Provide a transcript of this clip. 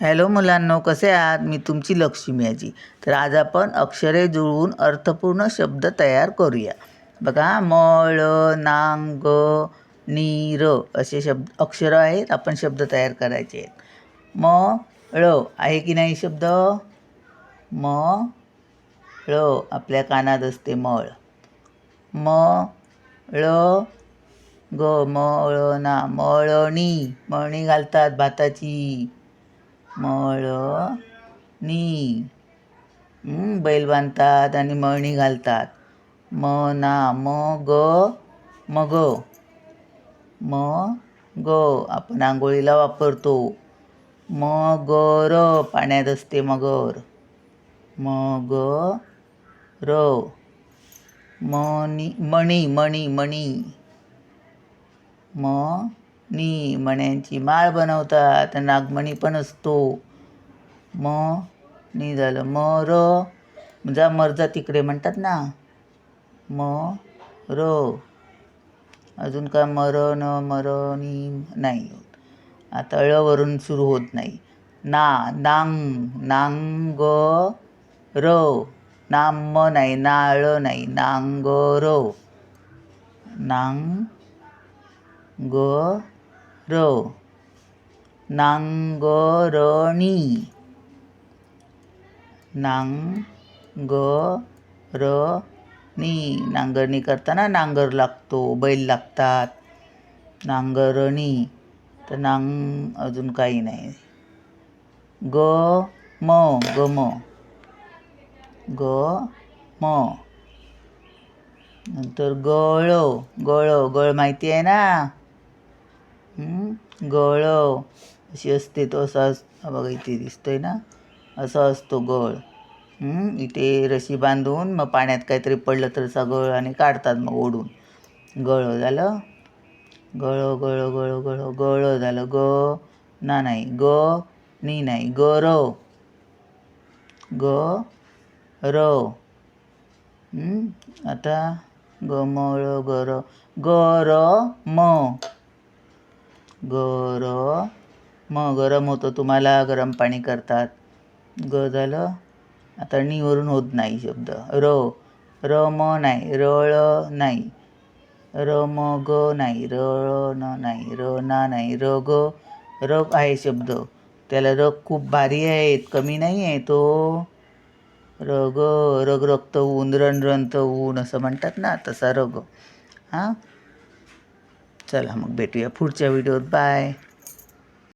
Hello मुलांनो, कसे आहात? मी तुमची लक्ष्मी आजी. तर आज आपण अक्षरे जुळवून अर्थपूर्ण शब्द तयार करूया. बघा, मळ, नांग, नीर असे अक्षरं आहेत. आपण शब्द तयार करायचे आहेत. ळ आहे की नाही शब्द? ळ आपल्या कानात असते मळ. ळ मळणा, मळणी, मळणी घालतात भाताची. मळणी, बैल बांधतात आणि मळणी घालतात. मग, मग आपण आंघोळीला वापरतो. मगर पाण्यात असते मगर. मगर. मणी, मण्यांची माळ बनवतात. नागमणी पण असतो. मणी झालं. मर तिकडे म्हणतात ना. अजून काय मरणी नाही होत. आता ळवरून सुरू होत नाही. नांग नाम नाही, नाळ नाही, नांगर. नांगरणी, नांगरणी करताना नांगर लागतो, बैल लागतात. नांगरणी. तर अजून काही नाही. गम, नंतर गळ माहिती आहे ना. गळ अशी असते. तो असा बघा, इथे दिसतोय ना, असं असतो गळ. इथे रशी बांधून मग पाण्यात काहीतरी पडलं तर असा गळ आणि काढतात मग ओढून. गळ झालं. गळ झालं. नाही, नी नाही, गर. आता गमळ, गरम गरम होतं. तुम्हाला गरम पाणी करतात. झालं. आता नीवरून होत नाही शब्द. रम नाही, रळ नाही, रमग नाही, रळण नाही, ना नाही, रग आहे शब्द. त्याला रग खूप भारी आहेत, कमी नाही आहे तो. रग रक्त ऊन, रणरणत ऊन असं म्हणतात ना, तसा रग. चला मग भेटूया पुढच्या व्हिडिओत. बाय.